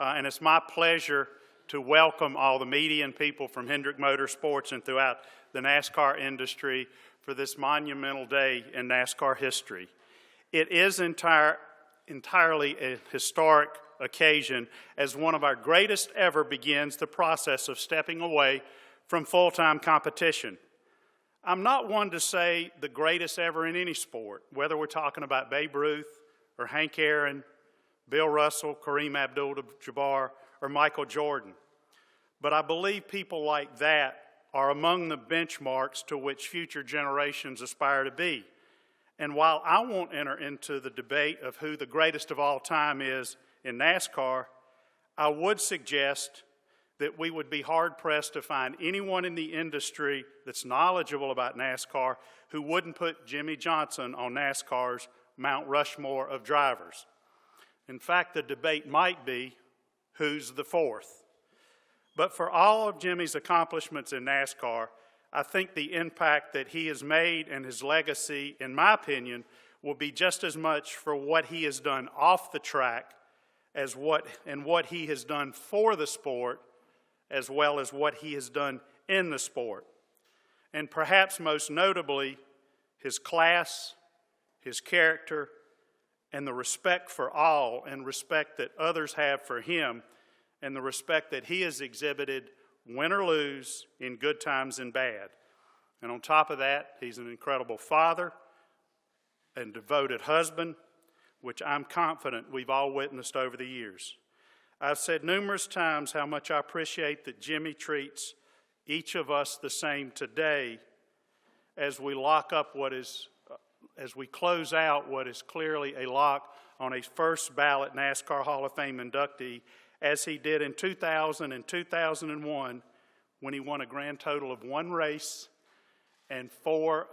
and it's my pleasure to welcome all the media and people from Hendrick Motorsports and throughout the NASCAR industry for this monumental day in NASCAR history. It is entirely a historic occasion as one of our greatest ever begins the process of stepping away from full-time competition. I'm not one to say the greatest ever in any sport, whether we're talking about Babe Ruth or Hank Aaron, Bill Russell, Kareem Abdul-Jabbar, or Michael Jordan. But I believe people like that are among the benchmarks to which future generations aspire to be. And while I won't enter into the debate of who the greatest of all time is in NASCAR, I would suggest that we would be hard-pressed to find anyone in the industry that's knowledgeable about NASCAR who wouldn't put Jimmie Johnson on NASCAR's Mount Rushmore of drivers. In fact, the debate might be, who's the fourth? But for all of Jimmie's accomplishments in NASCAR, I think the impact that he has made and his legacy, in my opinion, will be just as much for what he has done off the track as what he has done for the sport, as well as what he has done in the sport. And perhaps most notably, his class, his character, and the respect for all and respect that others have for him, and the respect that he has exhibited, win or lose, in good times and bad. And on top of that, he's an incredible father and devoted husband, which I'm confident we've all witnessed over the years. I've said numerous times how much I appreciate that Jimmie treats each of us the same today as we close out what is clearly a lock on a first ballot NASCAR Hall of Fame inductee, as he did in 2000 and 2001 when he won a grand total of one race and four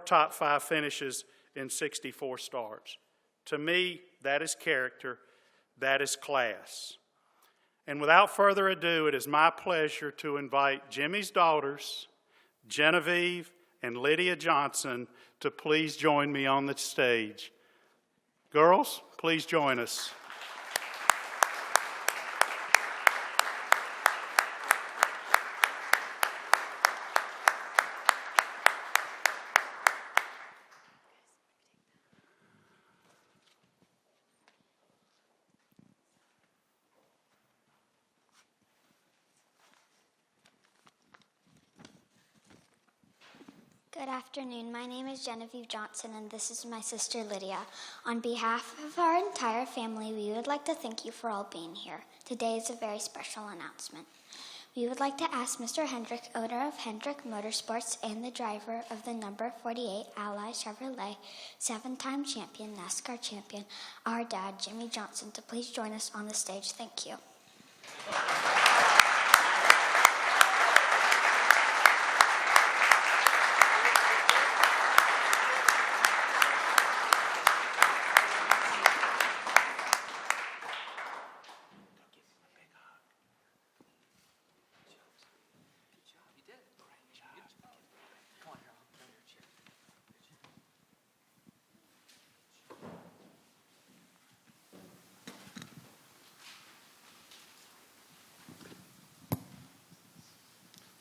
top five finishes in 64 starts. To me, that is character, that is class. And without further ado, it is my pleasure to invite Jimmie's daughters, Genevieve and Lydia Johnson, to please join me on the stage. Girls, please join us. Good afternoon. My name is Genevieve Johnson, and this is my sister Lydia. On behalf of our entire family, we would like to thank you for all being here. Today is a very special announcement. We would like to ask Mr. Hendrick, owner of Hendrick Motorsports and the driver of the number 48 Ally Chevrolet, 7-time champion, NASCAR champion, our dad, Jimmie Johnson, to please join us on the stage. Thank you.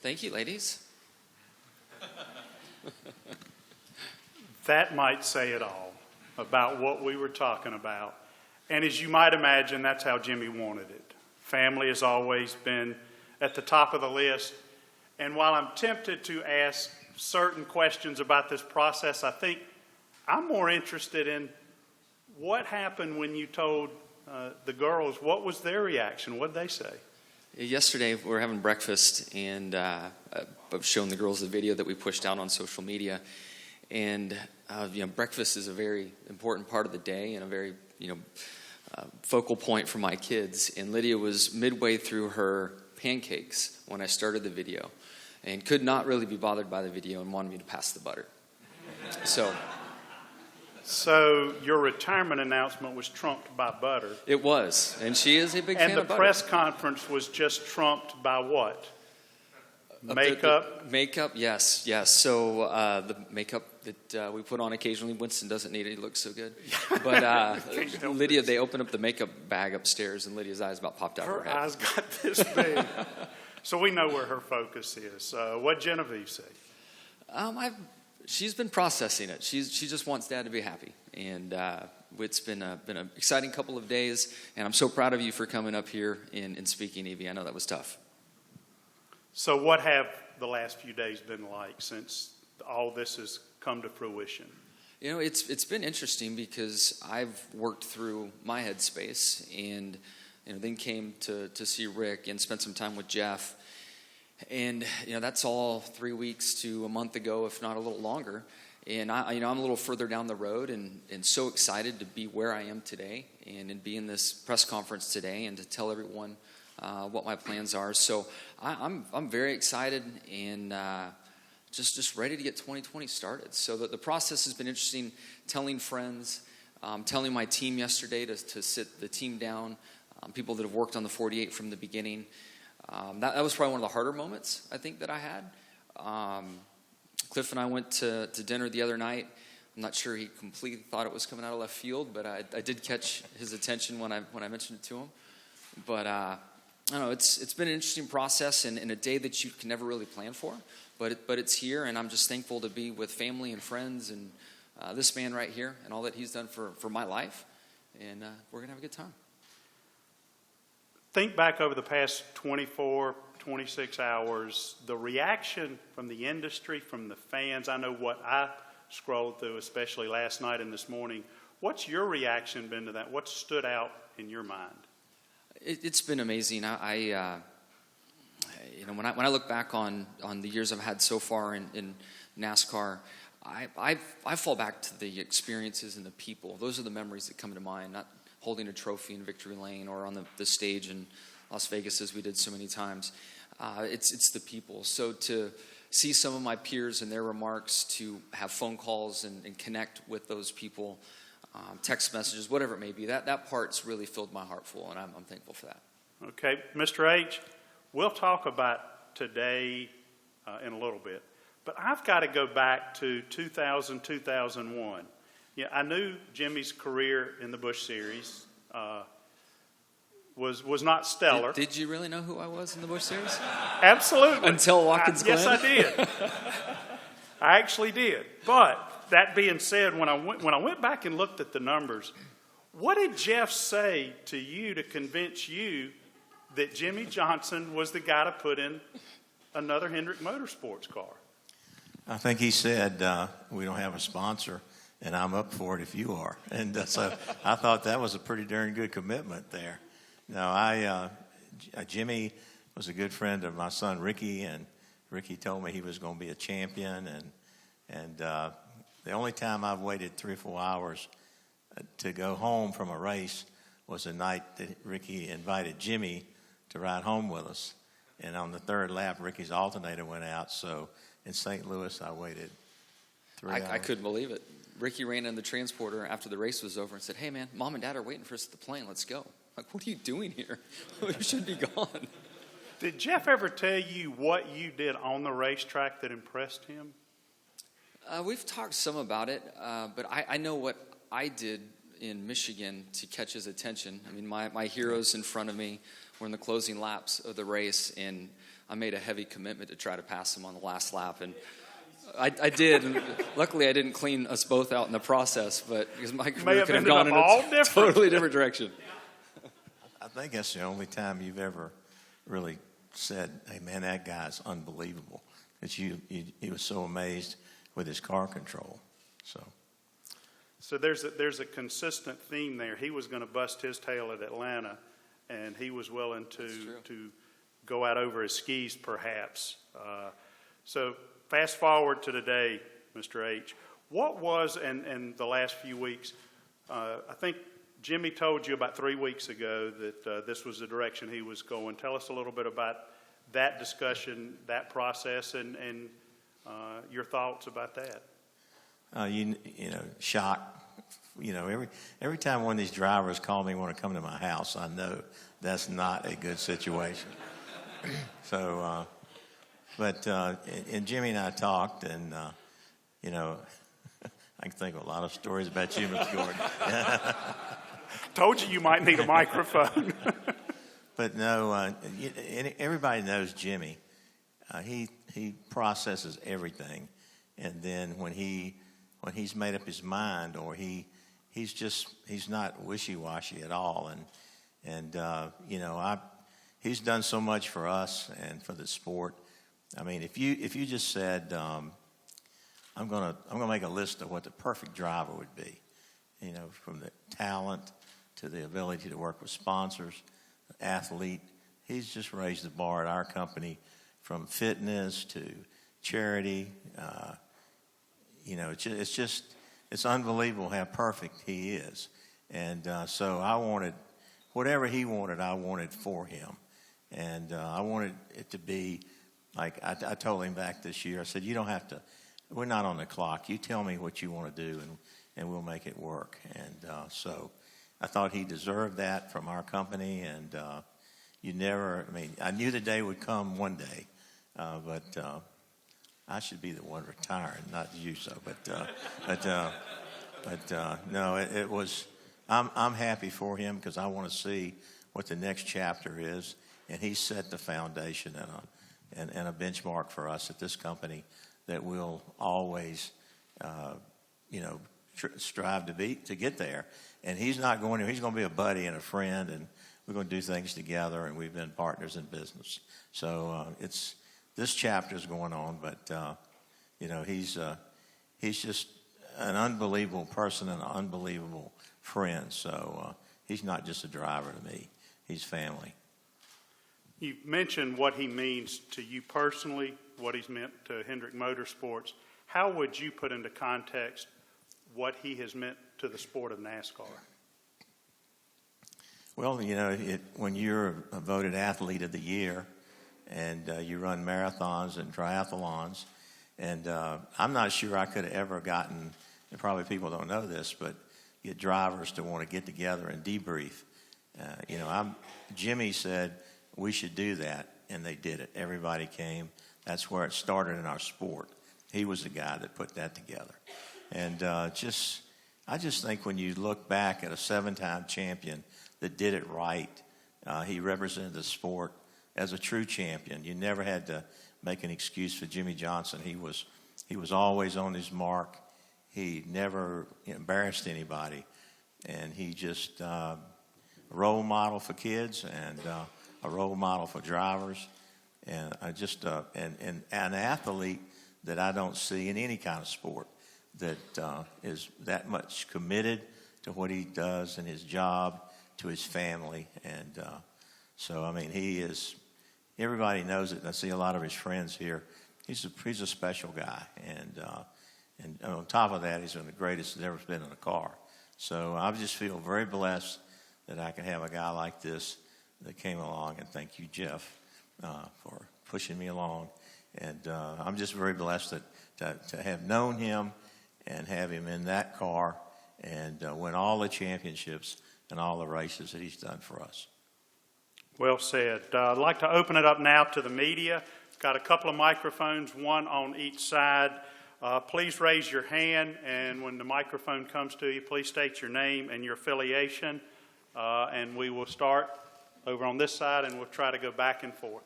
Thank you, ladies. That might say it all about what we were talking about. And as you might imagine, that's how Jimmie wanted it. Family has always been at the top of the list. And while I'm tempted to ask certain questions about this process, I think I'm more interested in what happened when you told the girls. What was their reaction? What did they say? Yesterday, we were having breakfast, and I've shown the girls the video that we pushed out on social media. And breakfast is a very important part of the day and a very focal point for my kids. And Lydia was midway through her pancakes when I started the video, and could not really be bothered by the video and wanted me to pass the butter. So your retirement announcement was trumped by butter. It was, and she is a big fan of butter. And the press conference was just trumped by what? Makeup? Makeup, yes. So the makeup that we put on occasionally, Winston doesn't need it. He looks so good. But Lydia, they opened up the makeup bag upstairs, and Lydia's eyes about popped out of her head. Her eyes got this big. So we know where her focus is. What Genevieve say? She's been processing it. She just wants Dad to be happy, and it's been an exciting couple of days. And I'm so proud of you for coming up here and speaking, Evie. I know that was tough. So what have the last few days been like since all this has come to fruition? You know, it's been interesting because I've worked through my headspace, and then came to see Rick and spent some time with Jeff. And that's all 3 weeks to a month ago, if not a little longer. And I'm a little further down the road, and so excited to be where I am today, and be in this press conference today, and to tell everyone what my plans are. So I'm very excited, and just ready to get 2020 started. So the process has been interesting. Telling friends, telling my team yesterday to sit the team down. People that have worked on the 48 from the beginning. That was probably one of the harder moments, I think, that I had. Cliff and I went to dinner the other night. I'm not sure he completely thought it was coming out of left field, but I did catch his attention when I mentioned it to him. But I don't know, it's been an interesting process, and a day that you can never really plan for. But it's here, and I'm just thankful to be with family and friends, and this man right here, and all that he's done for my life. And we're going to have a good time. Think back over the past 24, 26 hours, the reaction from the industry, from the fans. I know what I scrolled through, especially last night and this morning. What's your reaction been to that? What stood out in your mind? It's been amazing. When I look back on the years I've had so far in NASCAR, I fall back to the experiences and the people. Those are the memories that come to mind, not holding a trophy in victory lane or on the stage in Las Vegas, as we did so many times. It's the people. So to see some of my peers and their remarks, to have phone calls and connect with those people, text messages, whatever it may be, that part's really filled my heart full, and I'm thankful for that. Okay, Mr. H, we'll talk about today in a little bit, but I've got to go back to 2000, 2001. Yeah, I knew Jimmie's career in the Busch Series was not stellar. Did you really know who I was in the Busch Series? Absolutely. Until Watkins Glen? Yes, I did. I actually did. But that being said, when I went back and looked at the numbers, what did Jeff say to you to convince you that Jimmie Johnson was the guy to put in another Hendrick Motorsports car? I think he said, we don't have a sponsor, and I'm up for it if you are. And so I thought that was a pretty darn good commitment there. No, Jimmie was a good friend of my son Ricky, and Ricky told me he was going to be a champion. And the only time I've waited 3 or 4 hours to go home from a race was the night that Ricky invited Jimmie to ride home with us. And on the third lap, Ricky's alternator went out. So in St. Louis, I waited 3 hours. I couldn't believe it. Ricky ran in the transporter after the race was over and said, "Hey, man, Mom and Dad are waiting for us at the plane. Let's go." I'm like, what are you doing here? You should be gone. Did Jeff ever tell you what you did on the racetrack that impressed him? We've talked some about it, but I know what I did in Michigan to catch his attention. I mean, my heroes in front of me were in the closing laps of the race, and I made a heavy commitment to try to pass him on the last lap, and I did. And luckily, I didn't clean us both out in the process, but because my career could have gone in a totally different direction. I think that's the only time you've ever really said, "Hey, man, that guy's unbelievable." Because he was so amazed with his car control. So there's a consistent theme there. He was going to bust his tail at Atlanta, and he was willing to go out over his skis, perhaps. So fast forward to today, Mr. H. What was, in the last few weeks, I think Jimmie told you about 3 weeks ago that this was the direction he was going. Tell us a little bit about that discussion, that process, and your thoughts about that. Shock. Every time one of these drivers call me and want to come to my house, I know that's not a good situation. So But and Jimmie and I talked, and you know, I can think of a lot of stories about you, Mr. Gordon. Told you might need a microphone. But no, everybody knows Jimmie. He processes everything, and then when he's made up his mind, or he's not wishy-washy at all, and you know, he's done so much for us and for the sport. I mean, if you just said, I'm gonna make a list of what the perfect driver would be, you know, from the talent to the ability to work with sponsors, athlete. He's just raised the bar at our company, from fitness to charity. You know, it's unbelievable how perfect he is. And so I wanted, whatever he wanted, I wanted for him. And I wanted it to be like, I told him back this year, I said, you don't have to, we're not on the clock. You tell me what you want to do, and we'll make it work. And so I thought he deserved that from our company. And I knew the day would come one day, but I should be the one retiring, not you. So, no, it was. I'm happy for him, because I want to see what the next chapter is, and he set the foundation and a benchmark for us at this company that we'll always, strive to get there. And he's not going to. He's going to be a buddy and a friend, and we're going to do things together. And we've been partners in business. So this chapter is going on, but he's just an unbelievable person and an unbelievable friend. So he's not just a driver to me; he's family. You mentioned what he means to you personally, what he's meant to Hendrick Motorsports. How would you put into context what he has meant to the sport of NASCAR? Well, you know, when you're a voted athlete of the year, and you run marathons and triathlons, and I'm not sure I could have ever gotten, and probably people don't know this, but get drivers to want to get together and debrief. Jimmie said we should do that, and they did it. Everybody came. That's where it started in our sport. He was the guy that put that together. And I just think when you look back at a 7-time champion that did it right, he represented the sport as a true champion. You never had to make an excuse for Jimmie Johnson. He was always on his mark. He never embarrassed anybody, and he just a role model for kids, and a role model for drivers, and an athlete that I don't see in any kind of sport that is that much committed to what he does in his job, to his family. And so, I mean, he is, everybody knows it. I see a lot of his friends here. He's a special guy. And on top of that, he's one of the greatest that's ever been in a car. So I just feel very blessed that I can have a guy like this that came along. And thank you, Jeff, for pushing me along. And I'm just very blessed to have known him and have him in that car and win all the championships and all the races that he's done for us. Well said. I'd like to open it up now to the media. Got a couple of microphones, one on each side. Please raise your hand, and when the microphone comes to you, please state your name and your affiliation, and we will start over on this side, and we'll try to go back and forth.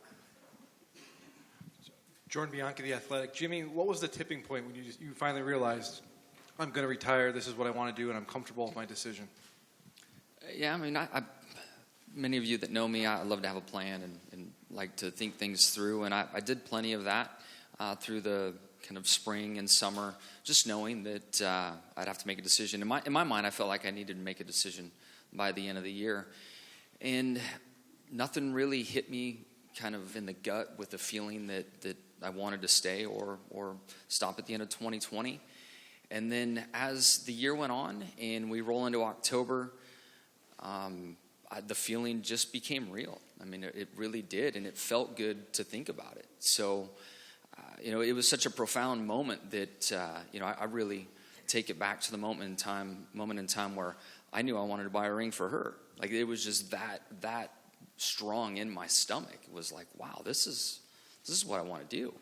Jordan Bianchi, The Athletic. Jimmie, what was the tipping point when you finally realized, I'm going to retire, this is what I want to do, and I'm comfortable with my decision? Yeah, I mean, many of you that know me, I love to have a plan and like to think things through, and I did plenty of that through the kind of spring and summer, just knowing that I'd have to make a decision. In my mind, I felt like I needed to make a decision by the end of the year, and nothing really hit me kind of in the gut with the feeling that I wanted to stay or stop at the end of 2020. And then as the year went on and we roll into October, the feeling just became real. I mean, it really did, and it felt good to think about it. So, it was such a profound moment that, I really take it back to the moment in time where I knew I wanted to buy a ring for her. Like, it was just that strong in my stomach. It was like, wow, this is this is what I want to do.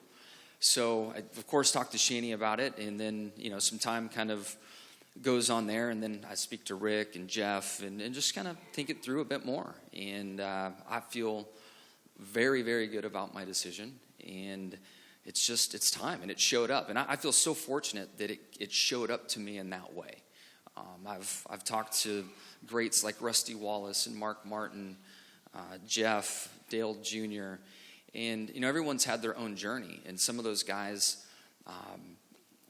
So I, of course, talked to Shani about it, and then, some time kind of goes on there, and then I speak to Rick and Jeff and just kind of think it through a bit more. And I feel very, very good about my decision, and it's time, and it showed up. And I feel so fortunate that it showed up to me in that way. I've talked to greats like Rusty Wallace and Mark Martin, Jeff, Dale Jr., and everyone's had their own journey, and some of those guys,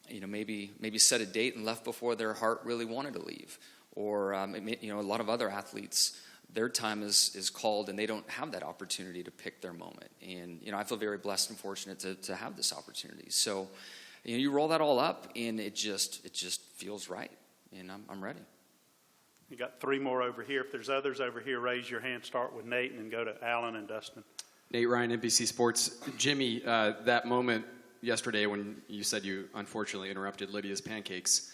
maybe set a date and left before their heart really wanted to leave, or a lot of other athletes, their time is called, and they don't have that opportunity to pick their moment. And I feel very blessed and fortunate to have this opportunity. So, you roll that all up, and it just feels right, and I'm ready. You got 3 more over here. If there's others over here, raise your hand. Start with Nate, and then go to Alan and Dustin. Nate Ryan, NBC Sports. Jimmie, that moment yesterday when you said you unfortunately interrupted Lydia's pancakes,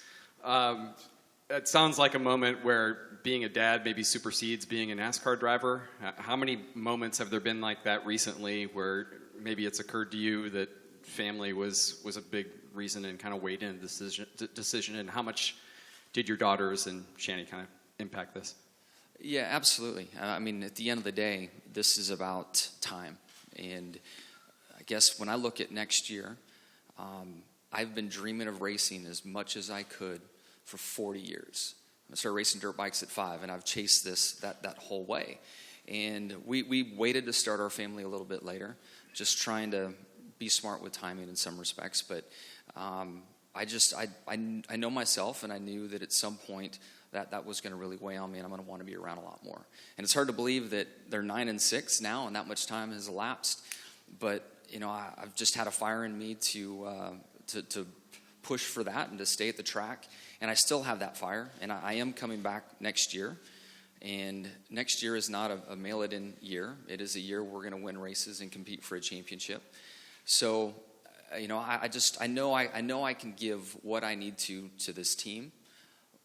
it sounds like a moment where being a dad maybe supersedes being a NASCAR driver. How many moments have there been like that recently where maybe it's occurred to you that family was a big reason and kind of weighed in the decision, and how much did your daughters and Shani kind of impact this? Yeah, absolutely. At the end of the day, this is about time. And I guess when I look at next year, I've been dreaming of racing as much as I could for 40 years. I started racing dirt bikes at 5, and I've chased that whole way. And we waited to start our family a little bit later, just trying to be smart with timing in some respects. But I know myself, and I knew that at some point that was going to really weigh on me, and I'm going to want to be around a lot more. And it's hard to believe that they're 9 and 6 now, and that much time has elapsed. But I've just had a fire in me to push for that and to stay at the track. And I still have that fire, and I am coming back next year. And next year is not a mail-it-in year. It is a year we're going to win races and compete for a championship. So, I know I can give what I need to this team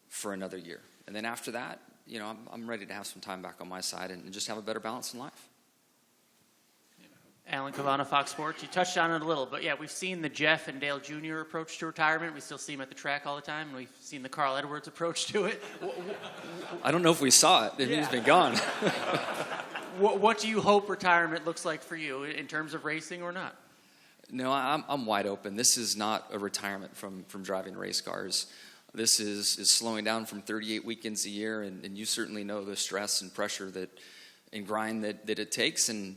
for another year. And then after that, I'm ready to have some time back on my side and just have a better balance in life. Alan Cavana, Fox Sports. You touched on it a little, but yeah, we've seen the Jeff and Dale Jr. approach to retirement. We still see him at the track all the time, and we've seen the Carl Edwards approach to it. I don't know if we saw it. He's been gone. What do you hope retirement looks like for you in terms of racing or not? No, I'm wide open. This is not a retirement from driving race cars. This is slowing down from 38 weekends a year, and you certainly know the stress and pressure and grind that it takes. And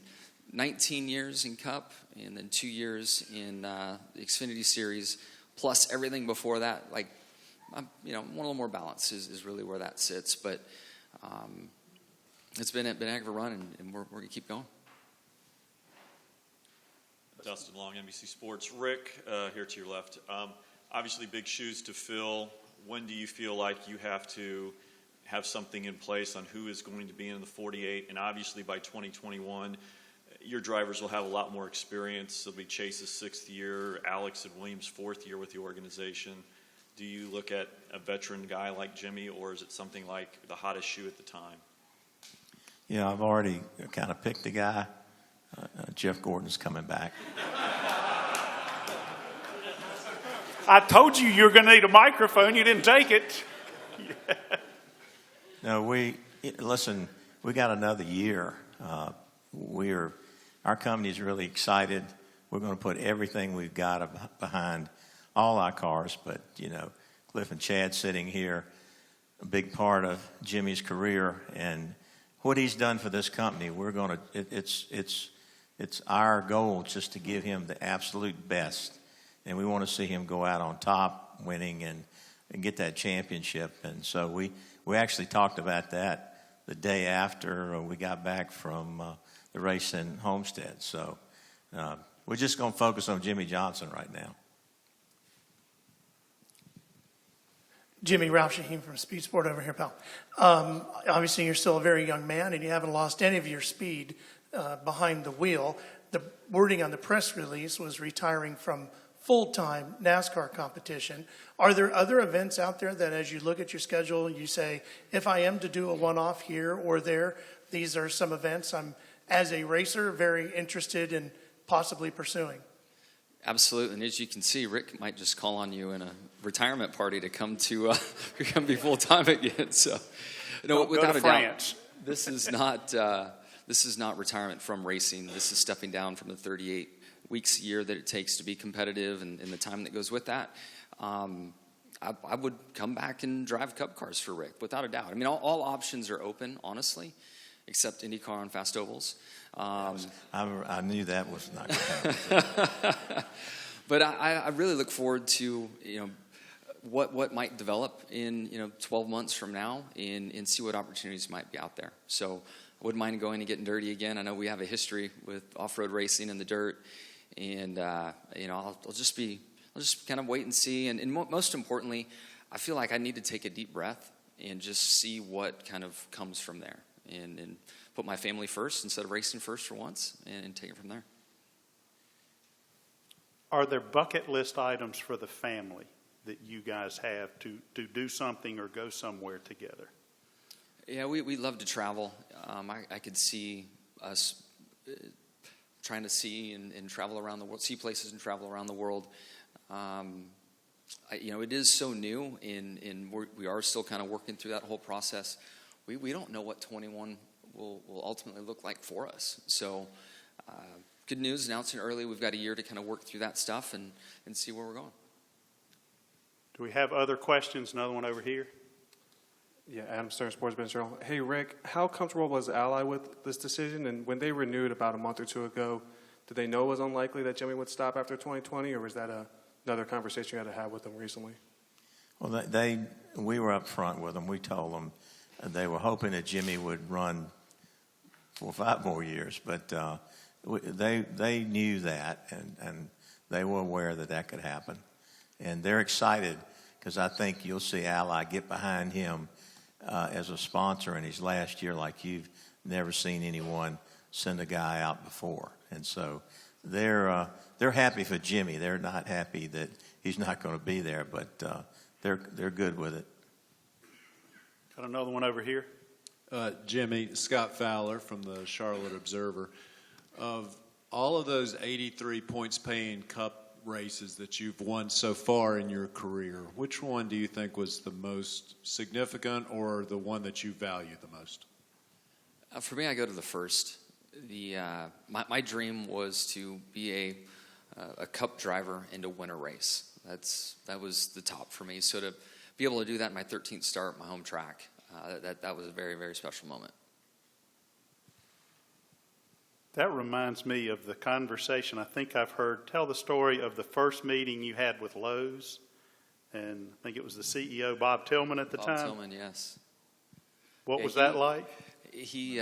19 years in Cup, and then 2 years in the Xfinity Series, plus everything before that. Like, want a little more balance is really where that sits. But it's been a heck of a run, and we're going to keep going. Dustin Long, NBC Sports. Rick, here to your left. Obviously, big shoes to fill. When do you feel like you have to have something in place on who is going to be in the 48? And obviously, by 2021, your drivers will have a lot more experience. It'll be Chase's 6th year, Alex and Williams' 4th year with the organization. Do you look at a veteran guy like Jimmie, or is it something like the hottest shoe at the time? Yeah, I've already kind of picked the guy. Jeff Gordon's coming back. I told you were going to need a microphone. You didn't take it. No, we got another year. Our company's really excited. We're going to put everything we've got behind all our cars. But, Cliff and Chad sitting here, a big part of Jimmie's career and what he's done for this company. We're going to, it's our goal just to give him the absolute best. And we want to see him go out on top, winning and get that championship. And so we actually talked about that the day after we got back from the race in Homestead. So we're just going to focus on Jimmie Johnson right now. Jimmie, Ralph Shaheen from Speed Sport over here, pal. Obviously, you're still a very young man, and you haven't lost any of your speed behind the wheel. The wording on the press release was retiring from full-time NASCAR competition. Are there other events out there that as you look at your schedule, you say, if I am to do a one-off here or there, these are some events I'm, as a racer, very interested in possibly pursuing? Absolutely, and as you can see, Rick might just call on you in a retirement party to come to come be full time again. So, no, Don't without go a to doubt, France. this is not retirement from racing. This is stepping down from the 38 weeks a year that it takes to be competitive, and the time that goes with that. I would come back and drive Cup cars for Rick, without a doubt. I mean, all options are open, honestly, except IndyCar on fast ovals. I knew that was not going to happen. But I really look forward to what might develop in 12 months from now, and see what opportunities might be out there. So I wouldn't mind going and getting dirty again. I know we have a history with off-road racing in the dirt, and I'll just kind of wait and see. And most importantly, I feel like I need to take a deep breath and just see what kind of comes from there, and put my family first instead of racing first for once, and take it from there. Are there bucket list items for the family that you guys have to do something or go somewhere together? Yeah, we love to travel. I could see us trying to see and travel around the world, see places and travel around the world. It is so new, and we are still kind of working through that whole process. We don't know what 21 will ultimately look like for us. So good news, announcing early, we've got a year to kind of work through that stuff and see where we're going. Do we have other questions? Another one over here. Yeah, Adam Stern, Sports Business Journal. Hey, Rick, how comfortable was Ally with this decision? And when they renewed about a month or two ago, did they know it was unlikely that Jimmie would stop after 2020, or was that another conversation you had to have with them recently? Well, we were up front with them. We told them they were hoping that Jimmie would run 4 or 5 more years, but they knew that, and they were aware that could happen. And they're excited because I think you'll see Ally get behind him as a sponsor in his last year like you've never seen anyone send a guy out before. And so they're happy for Jimmie. They're not happy that he's not going to be there, but they're good with it. Got another one over here. Jimmie, Scott Fowler from the Charlotte Observer. Of all of those 83 points-paying Cup races that you've won so far in your career, which one do you think was the most significant, or the one that you value the most? For me, I go to the first. My dream was to be a Cup driver and to win a race. That was the top for me. So to be able to do that in my 13th start, my home track, that was a very, very special moment. That reminds me of the conversation I think I've heard. Tell the story of the first meeting you had with Lowe's, and I think it was the CEO, Bob Tillman, at the time. Bob Tillman, yes. What was that like? We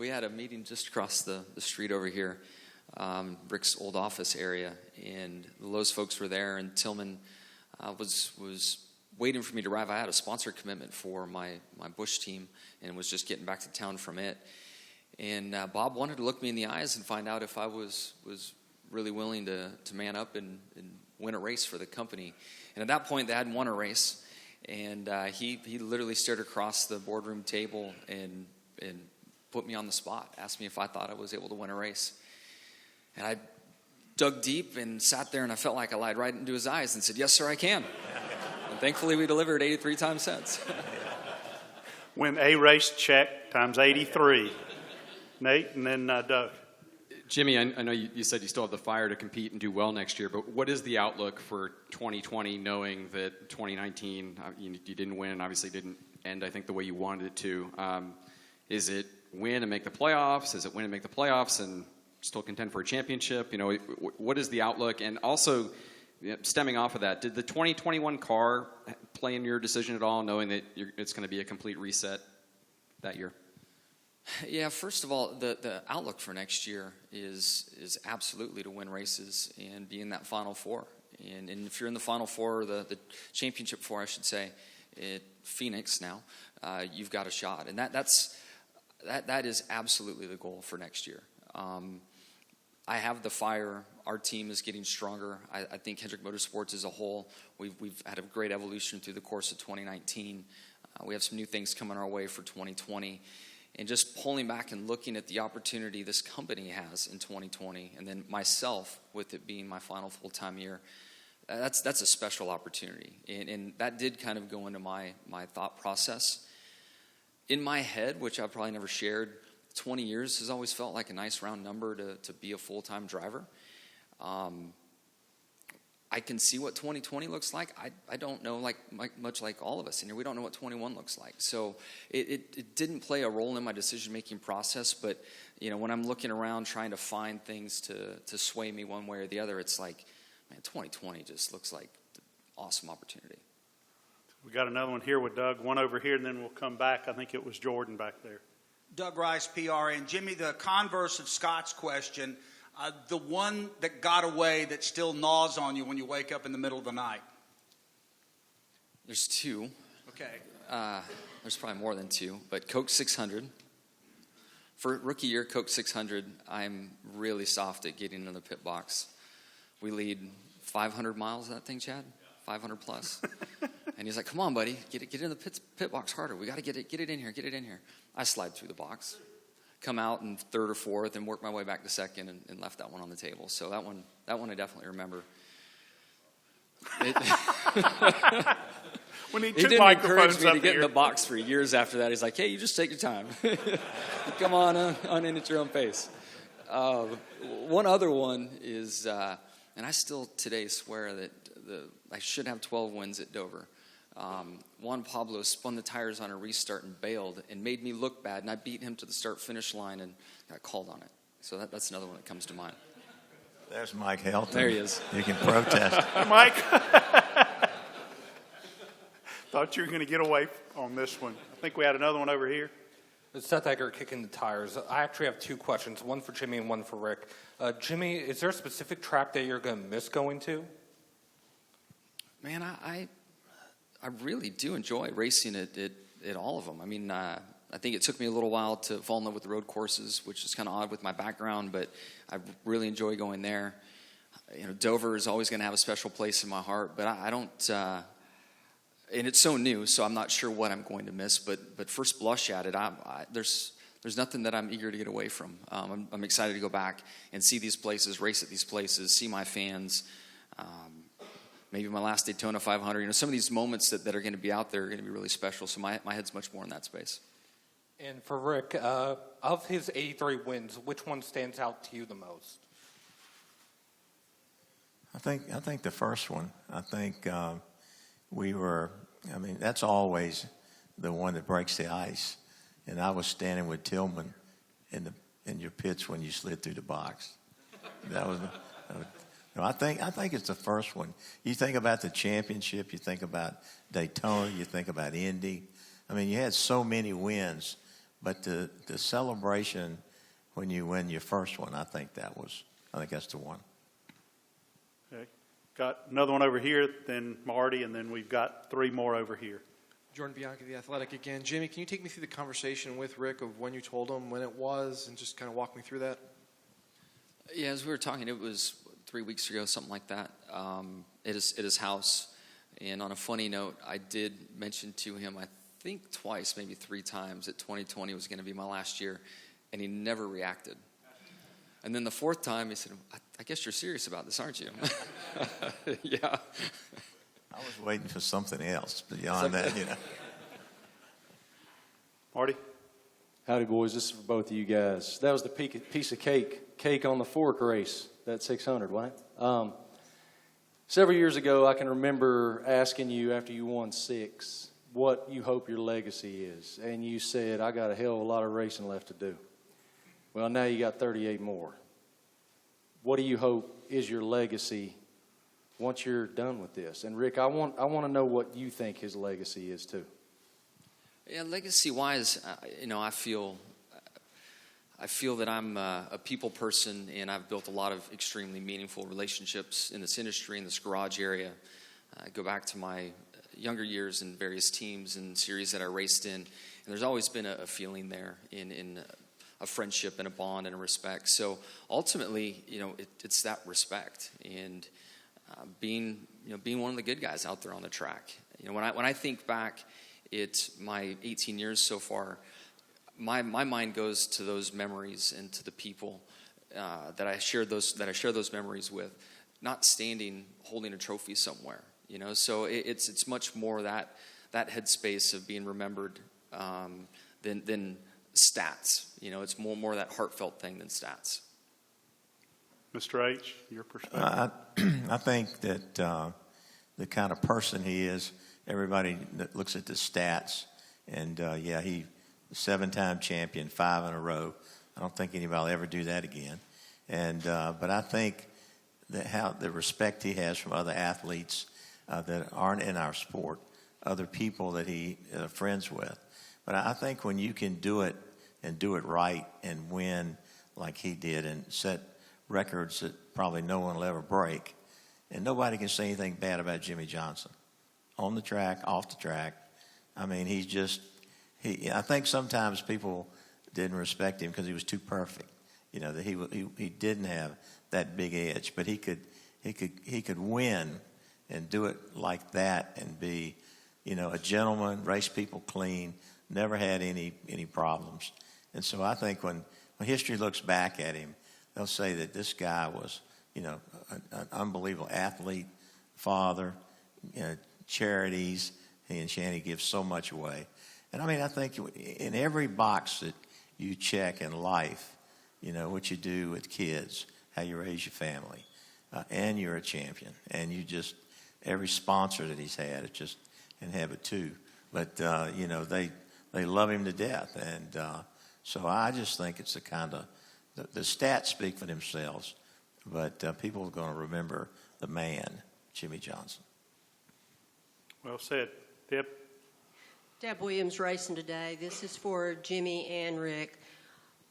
had a meeting just across the street over here, Rick's old office area, and the Lowe's folks were there, and Tillman was waiting for me to arrive. I had a sponsor commitment for my Busch team and was just getting back to town from it. And Bob wanted to look me in the eyes and find out if I was really willing to man up and win a race for the company. And at that point, they hadn't won a race. And he literally stared across the boardroom table and put me on the spot, asked me if I thought I was able to win a race. And I dug deep and sat there, and I felt like I lied right into his eyes and said, "Yes, sir, I can." And thankfully, we delivered 83 times since. Win a race, check, times 83. Nate, and then Doug. Jimmie, I know you said you still have the fire to compete and do well next year, but what is the outlook for 2020, knowing that 2019, you didn't win and obviously didn't end, I think, the way you wanted it to? Is it win and make the playoffs? Is it win and make the playoffs and still contend for a championship? What is the outlook? And also, stemming off of that, did the 2021 car play in your decision at all, knowing that it's going to be a complete reset that year? Yeah, first of all, the outlook for next year is absolutely to win races and be in that Final Four. And if you're in the Final Four, the Championship Four, I should say, at Phoenix now, you've got a shot. And that is absolutely the goal for next year. I have the fire. Our team is getting stronger. I think Hendrick Motorsports as a whole, we've had a great evolution through the course of 2019. We have some new things coming our way for 2020. And just pulling back and looking at the opportunity this company has in 2020, and then myself with it being my final full-time year, that's a special opportunity. And that did kind of go into my thought process. In my head, which I've probably never shared, 20 years has always felt like a nice round number to be a full-time driver. I can see what 2020 looks like. I don't know, much like all of us in here, we don't know what 21 looks like. So it didn't play a role in my decision-making process, but when I'm looking around trying to find things to sway me one way or the other, it's like, man, 2020 just looks like an awesome opportunity. We got another one here with Doug, one over here, and then we'll come back. I think it was Jordan back there. Doug Rice, PRN. Jimmie, the converse of Scott's question, the one that got away that still gnaws on you when you wake up in the middle of the night. There's two. Okay. There's probably more than two, but Coke 600. For rookie year, Coke 600, I'm really soft at getting in the pit box. We lead 500 miles of that thing, Chad? 500 plus. And he's like, come on, buddy, get in the pit box harder. We got to get it in here. I slide through the box, come out in third or fourth, and work my way back to second and left that one on the table. So that one I definitely remember. We need he two didn't microphones encourage me up to get here. in the box for years after that. He's like, hey, you just take your time. Come on in at your own pace. One other one is, and I still today swear that I should have 12 wins at Dover. Juan Pablo spun the tires on a restart and bailed and made me look bad, and I beat him to the start-finish line and got called on it. So that's another one that comes to mind. There's Mike Helton. There he is. You can protest. Mike, thought you were going to get away on this one. I think we had another one over here. It's Seth Egger kicking the tires. I actually have two questions, one for Jimmie and one for Rick. Jimmie, is there a specific track that you're going to miss going to? Man, I really do enjoy racing at all of them. I mean, I think it took me a little while to fall in love with the road courses, which is kind of odd with my background, but I really enjoy going there. Dover is always going to have a special place in my heart, but I don't, and it's so new, so I'm not sure what I'm going to miss, but first blush at it, there's nothing that I'm eager to get away from. I'm excited to go back and see these places, race at these places, see my fans, maybe my last Daytona 500. Some of these moments that are going to be out there are going to be really special, so my head's much more in that space. And for Rick, of his 83 wins, which one stands out to you the most? I think the first one. I think that's always the one that breaks the ice. And I was standing with Tillman in your pits when you slid through the box. That was. I think it's the first one. You think about the championship, you think about Daytona, you think about Indy. I mean, you had so many wins, but the celebration when you win your first one, I think that's the one. Okay. Got another one over here, then Marty, and then we've got three more over here. Jordan Bianchi, The Athletic again. Jimmie, can you take me through the conversation with Rick of when you told him, when it was, and just kind of walk me through that? Yeah, as we were talking, it was 3 weeks ago, something like that, at his house. And on a funny note, I did mention to him, I think twice, maybe 3 times, that 2020 was going to be my last year, and he never reacted. And then the 4th time, he said, I guess you're serious about this, aren't you? Yeah. I was waiting for something else beyond that, Marty? Howdy, boys. This is for both of you guys. That was the piece of cake on the fork race, that 600, wasn't it? Several years ago, I can remember asking you after you won 6 what you hope your legacy is. And you said, I got a hell of a lot of racing left to do. Well, now you got 38 more. What do you hope is your legacy once you're done with this? And Rick, I want to know what you think his legacy is too. Yeah, legacy-wise, I feel that I'm a people person, and I've built a lot of extremely meaningful relationships in this industry, in this garage area. I go back to my younger years in various teams and series that I raced in, and there's always been a feeling there in a friendship and a bond and a respect. So ultimately, it's that respect and being one of the good guys out there on the track. When I think back, it's my 18 years so far. my mind goes to those memories and to the people that I share those memories with, not standing holding a trophy somewhere, you know. So it's much more that headspace of being remembered than stats. You know, it's more that heartfelt thing than stats. Mr. H., your perspective? I think that the kind of person he is, everybody that looks at the stats, and he 7-time champion, 5 in a row. I don't think anybody will ever do that again. And but I think that how the respect he has from other athletes that aren't in our sport, other people that he friends with. But I think when you can do it and do it right and win like he did and set records that probably no one will ever break, and nobody can say anything bad about Jimmie Johnson, on the track, off the track. I mean, I think sometimes people didn't respect him because he was too perfect. You know, that he didn't have that big edge, but he could win and do it like that and be, you know, a gentleman, race people clean, never had any problems. And so I think when history looks back at him, they'll say that this guy was, you know, an unbelievable athlete, father, you know, charities, and Shanny gives so much away. And I mean, I think in every box that you check in life, you know, what you do with kids, how you raise your family, and you're a champion. And you just, every sponsor that he's had, it's just, and have it too. But, you know, they love him to death. And so I just think it's the kind of, the stats speak for themselves, but people are going to remember the man, Jimmie Johnson. Well said. Deb? Deb Williams racing today. This is for Jimmie and Rick.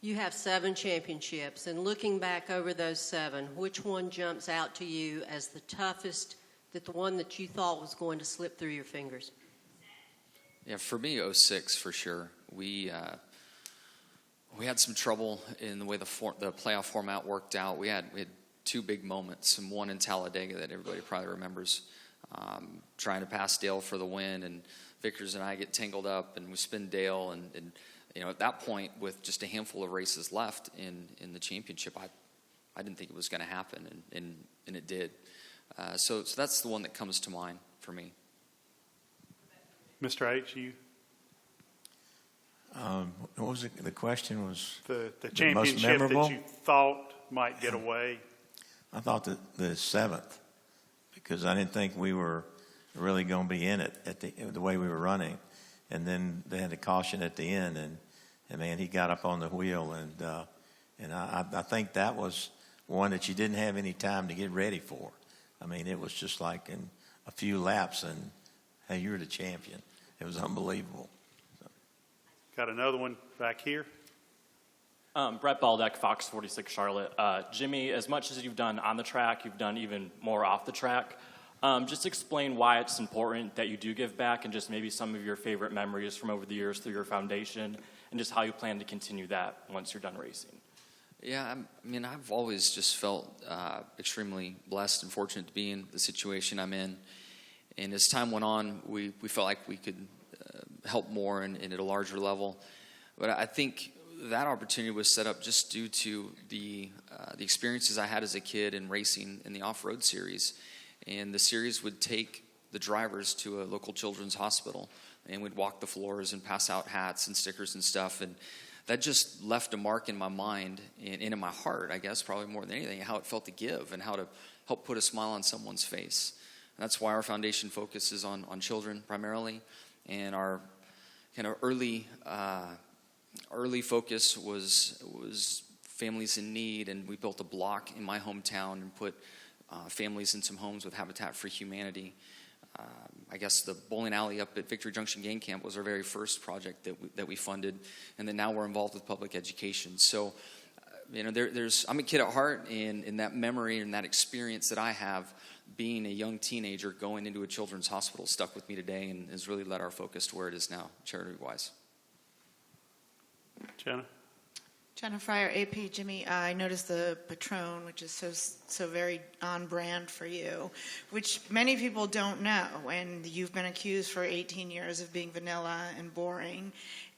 You have 7 championships, and looking back over those 7, which one jumps out to you as the toughest, the one that you thought was going to slip through your fingers? Yeah, for me, 06 for sure. We had some trouble in the way the playoff format worked out. We had 2 big moments, and one in Talladega that everybody probably remembers, trying to pass Dale for the win, and Vickers and I get tangled up, and we spin Dale, and you know, at that point, with just a handful of races left in the championship, I didn't think it was going to happen, and it did. So that's the one that comes to mind for me. Mr. H., you? What was it? The question was The most championship memorable? that you thought might get away. I thought the 7th, because I didn't think we were really going to be in it at the way we were running. And then they had a caution at the end, and man, he got up on the wheel, and I think that was one that you didn't have any time to get ready for. I mean, it was just like in a few laps, and hey, you're the champion. It was unbelievable. Got another one back here. Brett Baldeck, Fox 46 Charlotte. Jimmie, as much as you've done on the track, you've done even more off the track. Just explain why it's important that you do give back, and just maybe some of your favorite memories from over the years through your foundation, and just how you plan to continue that once you're done racing. Yeah, I mean, I've always just felt extremely blessed and fortunate to be in the situation I'm in. And as time went on, we felt like we could help more and at a larger level. But I think that opportunity was set up just due to the experiences I had as a kid in racing in the off-road series. And the series would take the drivers to a local children's hospital, and we'd walk the floors and pass out hats and stickers and stuff. And that just left a mark in my mind and in my heart, I guess, probably more than anything, how it felt to give and how to help put a smile on someone's face. And that's why our foundation focuses on children primarily. And our kind of early focus was families in need, and we built a block in my hometown and put families in some homes with Habitat for Humanity. I guess the bowling alley up at Victory Junction Game Camp was our very first project that we funded, and then now we're involved with public education. So, you know, I'm a kid at heart, and in that memory and that experience that I have, being a young teenager going into a children's hospital stuck with me today, and has really led our focus to where it is now, charity-wise. Jenna? Jenna Fryer, AP. Jimmie, I noticed the Patron, which is so very on brand for you, which many people don't know. And you've been accused for 18 years of being vanilla and boring.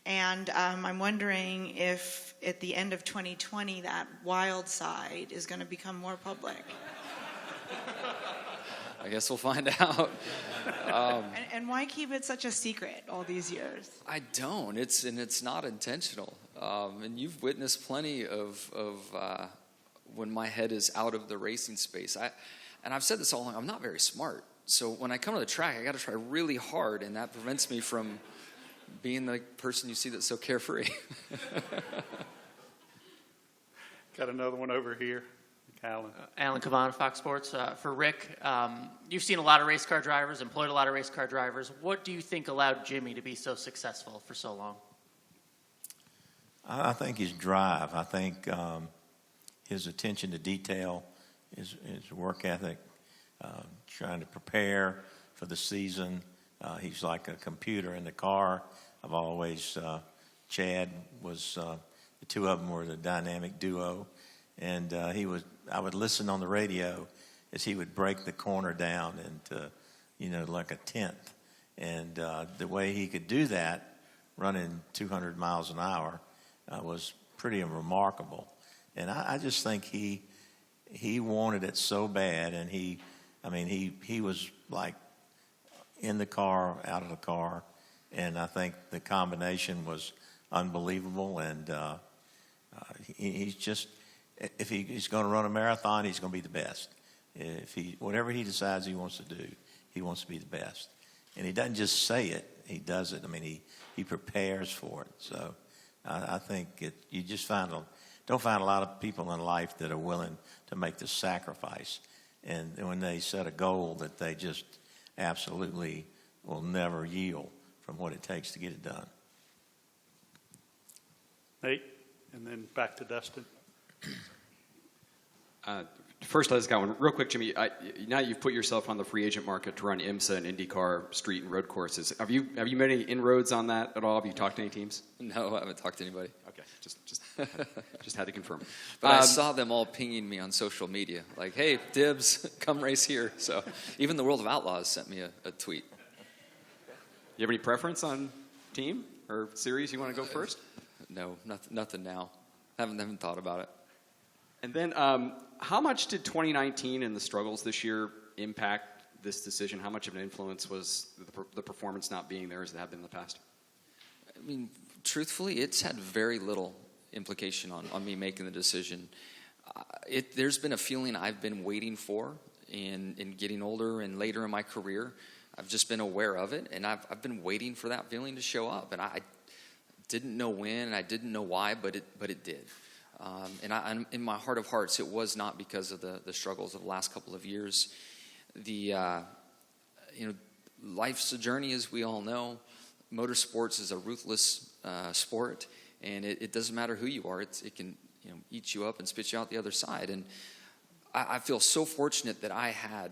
And I'm wondering if at the end of 2020 that wild side is going to become more public. I guess we'll find out. And why keep it such a secret all these years? I don't. It's not intentional. And you've witnessed plenty of when my head is out of the racing space. And I've said this all along. I'm not very smart. So when I come to the track, I got to try really hard, and that prevents me from being the person you see that's so carefree. Got another one over here. Alan. Alan Cavan, Fox Sports. For Rick, you've seen a lot of race car drivers, employed a lot of race car drivers. What do you think allowed Jimmie to be so successful for so long? I think his drive. I think his attention to detail, his work ethic, trying to prepare for the season. He's like a computer in the car. I've always, Chad was, the two of them were the dynamic duo. And I would listen on the radio as he would break the corner down into, like a tenth. And the way he could do that, running 200 miles an hour, was pretty remarkable. And I just think he wanted it so bad, and he was like in the car, out of the car, and I think the combination was unbelievable. And he's just, if he's going to run a marathon, he's going to be the best. Whatever he decides he wants to do, he wants to be the best. And he doesn't just say it; he does it. I mean, he prepares for it. So I think you just don't find a lot of people in life that are willing to make the sacrifice. And when they set a goal that they just absolutely will never yield from what it takes to get it done. Nate, and then back to Dustin. First, I just got one real quick, Jimmie. Now that you've put yourself on the free agent market to run IMSA and IndyCar street and road courses, have you made any inroads on that at all? Have you talked to any teams? No, I haven't talked to anybody. Okay, just had to confirm. But I saw them all pinging me on social media, like, "Hey, Dibs, come race here." So even the World of Outlaws sent me a tweet. You have any preference on team or series you want to go first? No, nothing now. Haven't thought about it. And then, how much did 2019 and the struggles this year impact this decision? How much of an influence was the performance not being there as it had been in the past? I mean, truthfully, it's had very little implication on me making the decision. There's been a feeling I've been waiting for in getting older and later in my career. I've just been aware of it, and I've been waiting for that feeling to show up. And I didn't know when, and I didn't know why, but it did. And in my heart of hearts, it was not because of the struggles of the last couple of years. Life's a journey, as we all know. Motorsports is a ruthless sport, and it doesn't matter who you are. It can eat you up and spit you out the other side. And I feel so fortunate that I had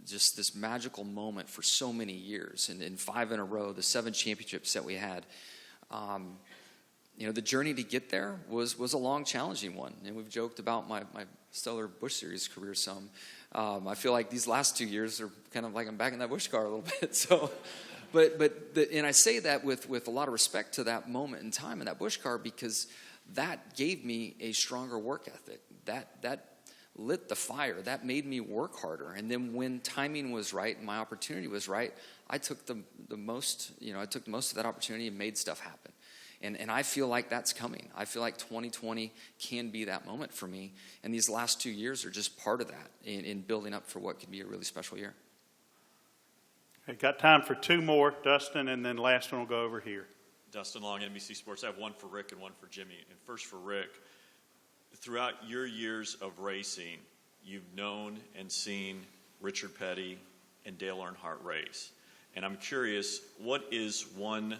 just this magical moment for so many years, and in 5 in a row, the 7 championships that we had. The journey to get there was a long, challenging one. And we've joked about my stellar Busch Series career some. I feel like these last 2 years are kind of like I'm back in that Busch car a little bit. So, and I say that with a lot of respect to that moment in time in that Busch car, because that gave me a stronger work ethic. That lit the fire. That made me work harder. And then when timing was right and my opportunity was right, I took the most of that opportunity and made stuff happen. And I feel like that's coming. I feel like 2020 can be that moment for me. And these last 2 years are just part of that in building up for what could be a really special year. Okay, got time for 2 more, Dustin, and then last one will go over here. Dustin Long, NBC Sports. I have one for Rick and one for Jimmie. And first for Rick, throughout your years of racing, you've known and seen Richard Petty and Dale Earnhardt race. And I'm curious, what is one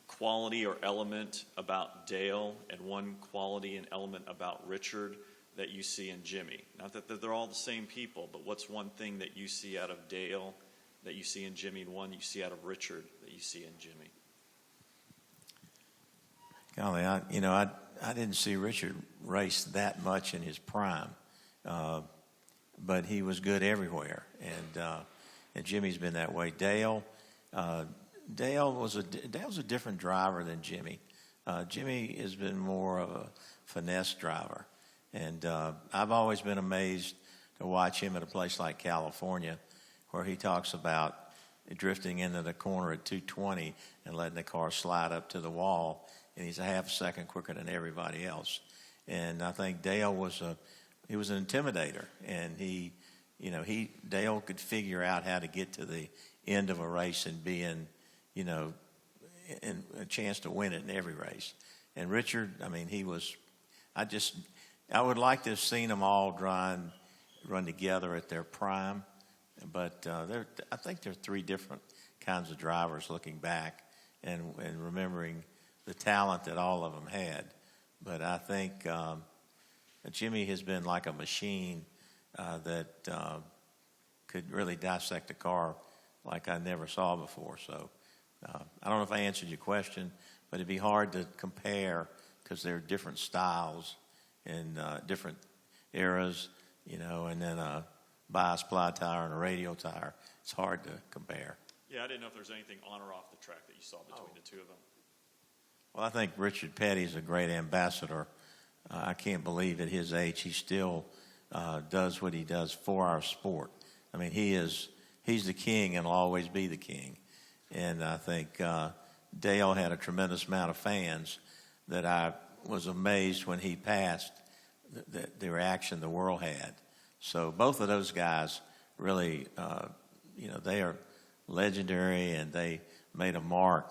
quality or element about Dale and one quality and element about Richard that you see in Jimmie? Not that they're all the same people, but what's one thing that you see out of Dale that you see in Jimmie, and one you see out of Richard that you see in Jimmie? Golly, I didn't see Richard race that much in his prime, but he was good everywhere, and Jimmie's been that way. Dale's a different driver than Jimmie. Jimmie has been more of a finesse driver. And I've always been amazed to watch him at a place like California, where he talks about drifting into the corner at 220 and letting the car slide up to the wall, and he's a half a second quicker than everybody else. And I think Dale was an intimidator, and Dale could figure out how to get to the end of a race and be in a chance to win it in every race. And Richard, I mean, I would like to have seen them all run together at their prime, but I think there are three different kinds of drivers looking back and remembering the talent that all of them had. But I think Jimmie has been like a machine that could really dissect a car like I never saw before. So I don't know if I answered your question, but it'd be hard to compare because there are different styles and different eras, and then a bias ply tire and a radial tire. It's hard to compare. Yeah, I didn't know if there was anything on or off the track that you saw between the two of them. Well, I think Richard Petty's a great ambassador. I can't believe at his age he still does what he does for our sport. I mean, he's the king and will always be the king. And I think Dale had a tremendous amount of fans that I was amazed when he passed the reaction the world had. So both of those guys really, they are legendary, and they made a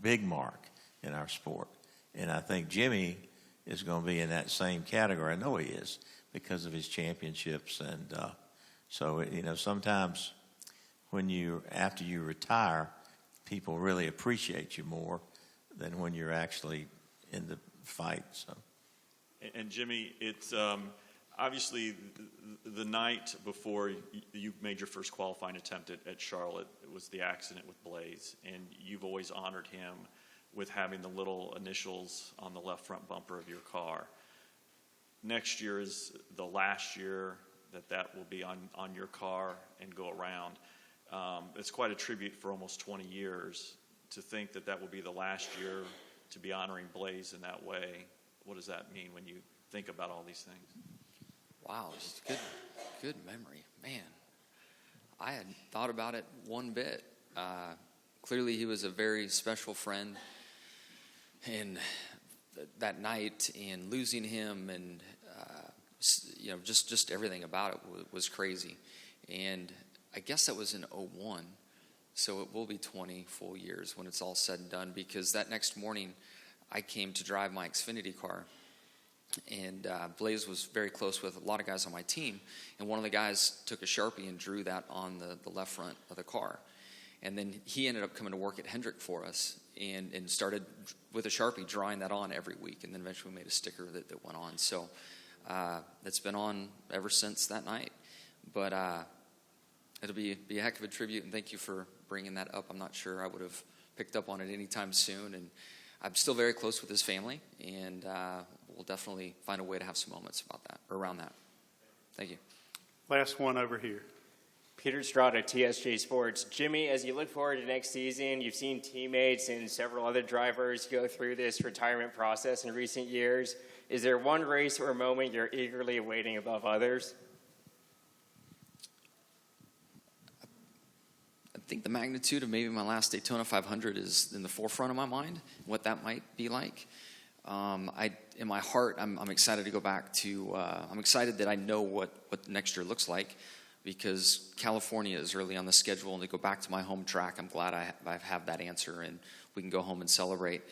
big mark in our sport. And I think Jimmie is going to be in that same category. I know he is because of his championships. And so sometimes after you retire, people really appreciate you more than when you're actually in the fight. So. And Jimmie, it's obviously the night before you made your first qualifying attempt at Charlotte, it was the accident with Blaze, and you've always honored him with having the little initials on the left front bumper of your car. Next year is the last year that will be on your car and go around. It's quite a tribute for almost 20 years to think that will be the last year to be honoring Blaze in that way. What does that mean when you think about all these things? Wow, just good memory. Man, I hadn't thought about it one bit. Clearly, he was a very special friend. And that night, and losing him, and just everything about it was crazy. And I guess that was in 2001, so it will be 20 full years when it's all said and done, because that next morning I came to drive my Xfinity car, and Blaze was very close with a lot of guys on my team, and one of the guys took a Sharpie and drew that on the left front of the car. And then he ended up coming to work at Hendrick for us and started with a Sharpie drawing that on every week, and then eventually we made a sticker that went on. So it's been on ever since that night. But it'll be a heck of a tribute, and thank you for bringing that up. I'm not sure I would have picked up on it anytime soon, and I'm still very close with his family, and we'll definitely find a way to have some moments about that, or around that. Thank you. Last one over here. Peter Strada, TSJ Sports. Jimmie, as you look forward to next season, you've seen teammates and several other drivers go through this retirement process in recent years. Is there one race or moment you're eagerly awaiting above others? I think the magnitude of maybe my last Daytona 500 is in the forefront of my mind, what that might be like. In my heart, I'm excited to go back to, I'm excited that I know what next year looks like, because California is early on the schedule, and to go back to my home track, I'm glad I have that answer, and we can go home and celebrate.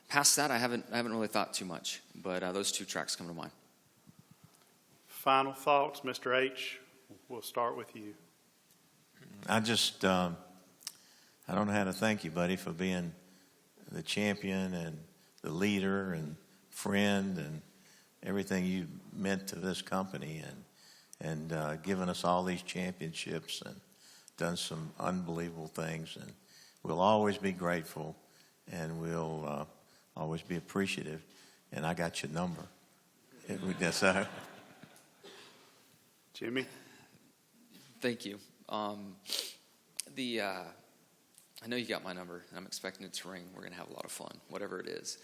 Past that, I haven't really thought too much, but those two tracks come to mind. Final thoughts, Mr. H. We'll start with you. I don't know how to thank you, buddy, for being the champion and the leader and friend and everything you meant to this company, and given us all these championships and done some unbelievable things. And we'll always be grateful, and we'll always be appreciative. And I got your number. Jimmie? Thank you. I know you got my number, and I'm expecting it to ring. We're going to have a lot of fun, whatever it is.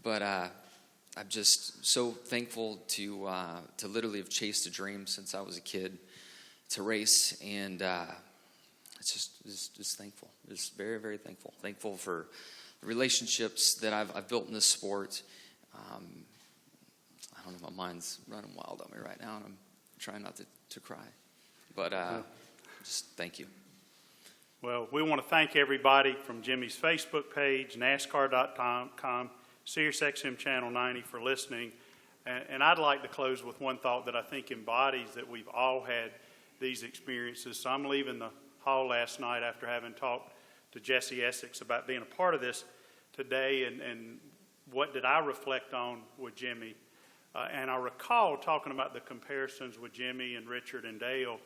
But I'm just so thankful to literally have chased a dream since I was a kid to race, and it's just thankful. Just very, very thankful. Thankful for the relationships that I've built in this sport. I don't know, my mind's running wild on me right now, and I'm trying not to cry. But just thank you. Well, we want to thank everybody from Jimmie's Facebook page, NASCAR.com, SiriusXM Channel 90 for listening. And I'd like to close with one thought that I think embodies that we've all had these experiences. So I'm leaving the hall last night after having talked to Jesse Essex about being a part of this today, and what did I reflect on with Jimmie. And I recall talking about the comparisons with Jimmie and Richard and Dale.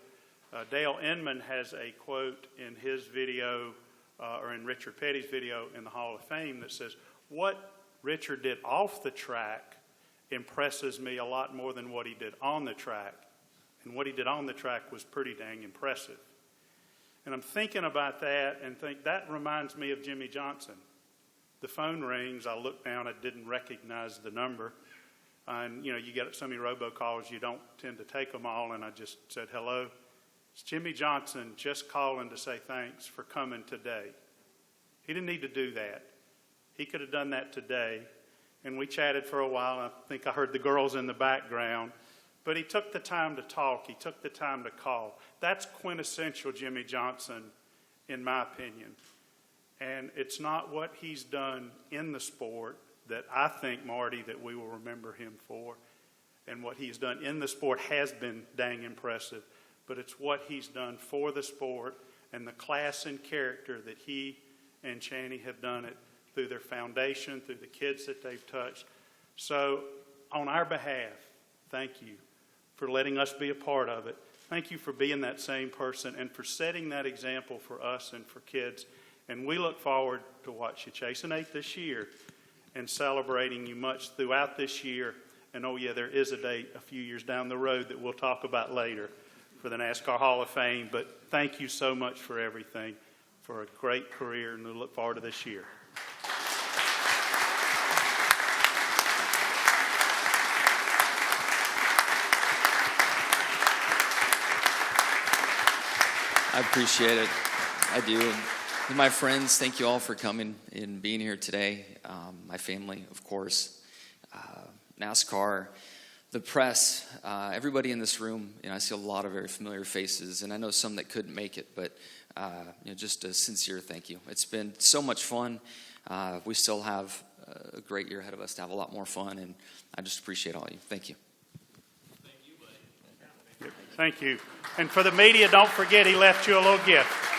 Dale Inman has a quote in his video, or in Richard Petty's video in the Hall of Fame, that says, "What Richard did off the track impresses me a lot more than what he did on the track." And what he did on the track was pretty dang impressive. And I'm thinking about that and think that reminds me of Jimmie Johnson. The phone rings, I look down, I didn't recognize the number. And, you get so many robocalls, you don't tend to take them all. And I just said, "Hello, it's Jimmie Johnson, just calling to say thanks for coming today." He didn't need to do that. He could have done that today. And we chatted for a while. I think I heard the girls in the background. But he took the time to talk. He took the time to call. That's quintessential Jimmie Johnson, in my opinion. And it's not what he's done in the sport that I think, Marty, that we will remember him for. And what he's done in the sport has been dang impressive. But it's what he's done for the sport and the class and character that he and Channy have done it through their foundation, through the kids that they've touched. So on our behalf, thank you for letting us be a part of it. Thank you for being that same person and for setting that example for us and for kids. And we look forward to watch you chasing 8 this year and celebrating you much throughout this year. And oh yeah, there is a date a few years down the road that we'll talk about later for the NASCAR Hall of Fame. But thank you so much for everything, for a great career, and we look forward to this year. I appreciate it. I do. And my friends, thank you all for coming and being here today. My family, of course, NASCAR, the press, everybody in this room. I see a lot of very familiar faces, and I know some that couldn't make it, but just a sincere thank you. It's been so much fun. We still have a great year ahead of us to have a lot more fun, and I just appreciate all of you. Thank you. Thank you. And for the media, don't forget he left you a little gift.